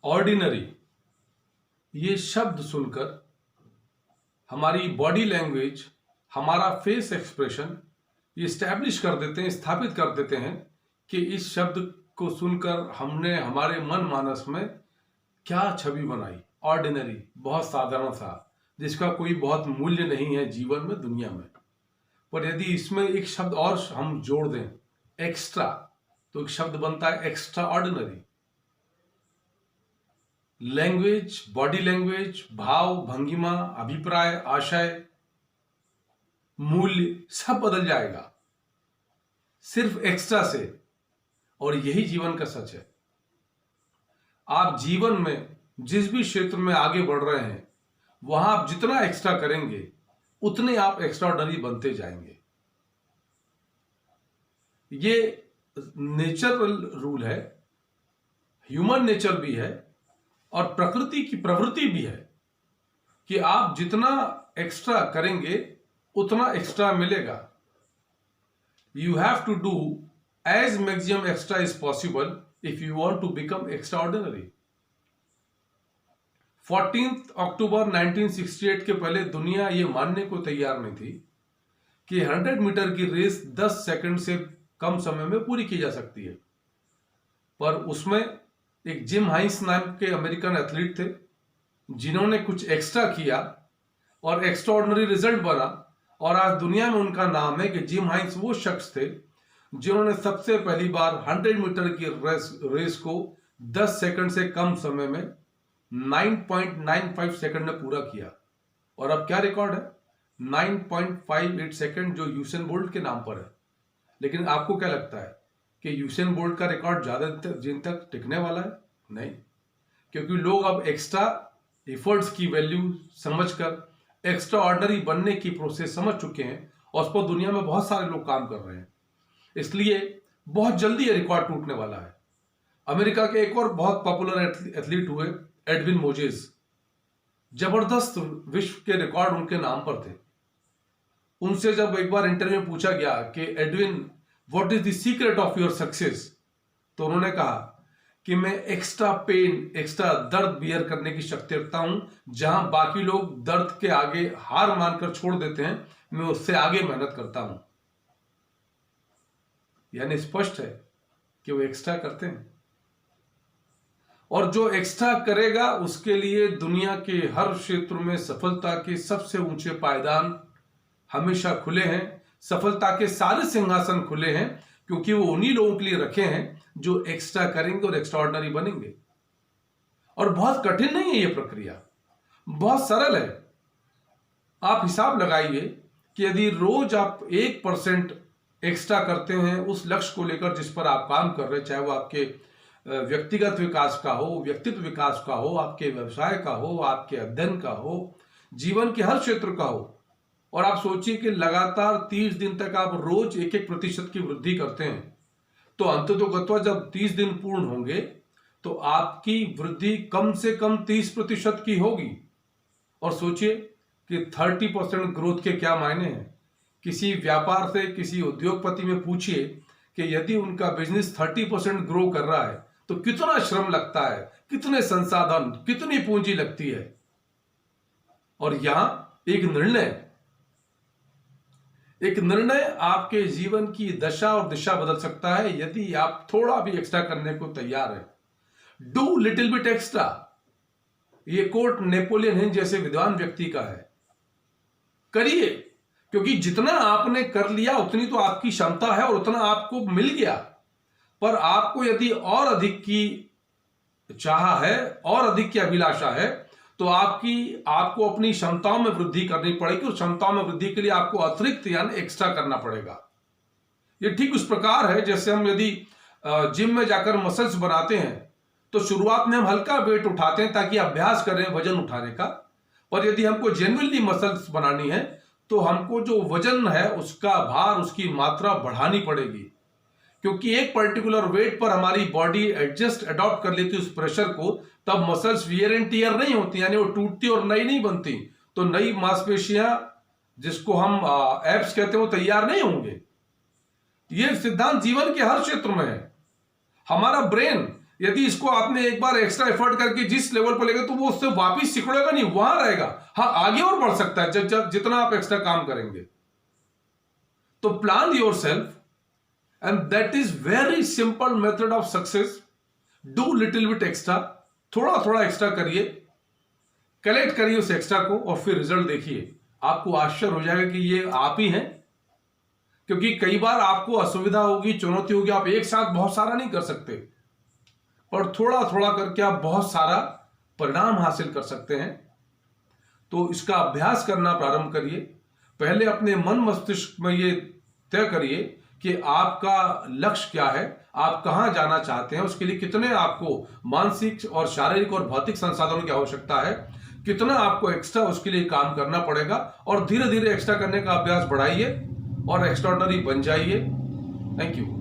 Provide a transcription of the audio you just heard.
Ordinary ये शब्द सुनकर हमारी बॉडी लैंग्वेज, हमारा फेस एक्सप्रेशन ये स्टैब्लिश कर देते हैं, स्थापित कर देते हैं कि इस शब्द को सुनकर हमने हमारे मन मानस में क्या छवि बनाई। ऑर्डिनरी, बहुत साधारण सा, जिसका कोई बहुत मूल्य नहीं है जीवन में, दुनिया में। पर यदि इसमें एक शब्द और हम जोड़ दें, एक्स्ट्रा, तो एक शब्द बनता है extra ordinary. Language, body language, भाव, भंगिमा, अभिप्राय, आशय, मूल्य सब बदल जाएगा सिर्फ एक्स्ट्रा से। और यही जीवन का सच है। आप जीवन में जिस भी क्षेत्र में आगे बढ़ रहे हैं, वहां आप जितना एक्स्ट्रा करेंगे उतने आप एक्स्ट्राऑर्डिनरी बनते जाएंगे। ये नेचुरल रूल है, ह्यूमन नेचर भी है और प्रकृति की प्रवृत्ति भी है कि आप जितना एक्स्ट्रा करेंगे उतना एक्स्ट्रा मिलेगा। You have to do as maximum extra is possible if you want to become extraordinary. 14 अक्टूबर 1968 के पहले दुनिया ये मानने को तैयार नहीं थी कि 100 मीटर की रेस 10 सेकंड से कम समय में पूरी की जा सकती है। पर उसमें एक जिम हाइंस नाम के अमेरिकन एथलीट थे, जिन्होंने कुछ एक्स्ट्रा किया और एक्स्ट्राऑर्डिनरी रिजल्ट बना। और आज दुनिया में उनका नाम है कि जिम हाइंस वो शख्स थे जिन्होंने सबसे पहली बार 100 मीटर की रेस को 10 सेकंड से कम समय में 9.95 सेकंड में पूरा किया। और अब क्या रिकॉर्ड है? 9.58 सेकंड, जो यूसेन बोल्ट के नाम पर है। लेकिन आपको क्या लगता है कि यूसेन बोल्ट का रिकॉर्ड ज्यादा दिन तक टिकने वाला है? नहीं, क्योंकि लोग अब एक्स्ट्रा एफर्ट्स की वैल्यू समझकर एक्स्ट्रा ऑर्डिनरी बनने की प्रोसेस समझ चुके हैं और उस पर दुनिया में बहुत सारे लोग काम कर रहे हैं। इसलिए बहुत जल्दी ये रिकॉर्ड टूटने वाला है। अमेरिका के एक और बहुत पॉपुलर एथलीट हुए, एडविन मोजेस। जबरदस्त विश्व के रिकॉर्ड उनके नाम पर थे। उनसे जब एक बार इंटरव्यू में पूछा गया कि Edwin, what is the secret of your success, तो उन्होंने कहा कि मैं एक्स्ट्रा पेन, एक्स्ट्रा दर्द बियर करने की शक्ति रखता हूं। जहां बाकी लोग दर्द के आगे हार मानकर छोड़ देते हैं, मैं उससे आगे मेहनत करता हूं। यानी स्पष्ट है कि वो एक्स्ट्रा करते हैं। और जो एक्स्ट्रा करेगा उसके लिए दुनिया के हर क्षेत्र में सफलता के सबसे ऊंचे पायदान हमेशा खुले हैं। सफलता के सारे सिंहासन खुले हैं, क्योंकि वो उन्हीं लोगों के लिए रखे हैं जो एक्स्ट्रा करेंगे और एक्स्ट्राऑर्डिनरी बनेंगे। और बहुत कठिन नहीं है ये प्रक्रिया, बहुत सरल है। आप हिसाब लगाइए कि यदि रोज आप 1% एक्स्ट्रा करते हैं उस लक्ष्य को लेकर जिस पर आप काम कर रहे हैं, चाहे वो आपके व्यक्तिगत विकास का हो, व्यक्तित्व विकास का हो, आपके व्यवसाय का हो, आपके अध्ययन का हो, जीवन के हर क्षेत्र का हो, और आप सोचिए कि लगातार 30 दिन तक आप रोज 1-1% की वृद्धि करते हैं, तो अंततोगत्वा जब 30 दिन पूर्ण होंगे तो आपकी वृद्धि कम से कम 30% की होगी। और सोचिए कि 30% ग्रोथ के क्या मायने हैं। किसी व्यापार से, किसी उद्योगपति में पूछिए कि यदि उनका बिजनेस 30% ग्रो कर रहा है तो कितना श्रम लगता है, कितने संसाधन, कितनी पूंजी लगती है। और यहां एक निर्णय आपके जीवन की दशा और दिशा बदल सकता है, यदि आप थोड़ा भी एक्स्ट्रा करने को तैयार हैं। डू लिटिल बिट एक्स्ट्रा, ये कोट नेपोलियन हिल जैसे विद्वान व्यक्ति का है। करिए, क्योंकि जितना आपने कर लिया उतनी तो आपकी क्षमता है और उतना आपको मिल गया। पर आपको यदि और अधिक की चाह है और अधिक की अभिलाषा है तो आपको अपनी क्षमताओं में वृद्धि करनी पड़ेगी। और क्षमताओं में वृद्धि के लिए आपको अतिरिक्त यानी एक्स्ट्रा करना पड़ेगा। ये ठीक उस प्रकार है जैसे हम यदि जिम में जाकर मसल्स बनाते हैं तो शुरुआत में हम हल्का वेट उठाते हैं ताकि अभ्यास करें वजन उठाने का। पर यदि हमको जेन्युइनली मसल्स बनानी है तो हमको जो वजन है उसका भार, उसकी मात्रा बढ़ानी पड़ेगी, क्योंकि एक पर्टिकुलर वेट पर हमारी बॉडी अडॉप्ट कर लेती है उस प्रेशर को। तब मसल्स वियर एंड टियर नहीं होती, यानी वो टूटती और नई नहीं बनती। तो नई मांसपेशियां, जिसको हम एब्स कहते हैं, वो तैयार नहीं होंगे। ये सिद्धांत जीवन के हर क्षेत्र में है। हमारा ब्रेन यदि इसको आपने एक बार एक्स्ट्रा एफर्ट करके जिस लेवल पर लेगा तो वो उससे वापिस सिकुड़ेगा नहीं, वहां रहेगा। हाँ, आगे और बढ़ सकता है जब जितना आप एक्स्ट्रा काम करेंगे। तो plan yourself, and that is very simple method of success. Do little bit extra, थोड़ा थोड़ा एक्स्ट्रा करिए, कलेक्ट करिए उस एक्स्ट्रा को और फिर रिजल्ट देखिए। आपको आश्चर्य हो जाएगा कि ये आप ही हैं। क्योंकि कई बार आपको असुविधा होगी, चुनौती होगी, आप एक साथ बहुत सारा नहीं कर सकते, पर थोड़ा थोड़ा करके आप बहुत सारा परिणाम हासिल कर सकते हैं। तो इसका अभ्यास करना प्रारंभ करिए। पहले अपने मन मस्तिष्क में ये तय करिए कि आपका लक्ष्य क्या है, आप कहां जाना चाहते हैं, उसके लिए कितने आपको मानसिक और शारीरिक और भौतिक संसाधनों की आवश्यकता है, कितना आपको एक्स्ट्रा उसके लिए काम करना पड़ेगा, और धीरे धीरे एक्स्ट्रा करने का अभ्यास बढ़ाइए और एक्स्ट्राऑर्डिनरी बन जाइए। Thank you.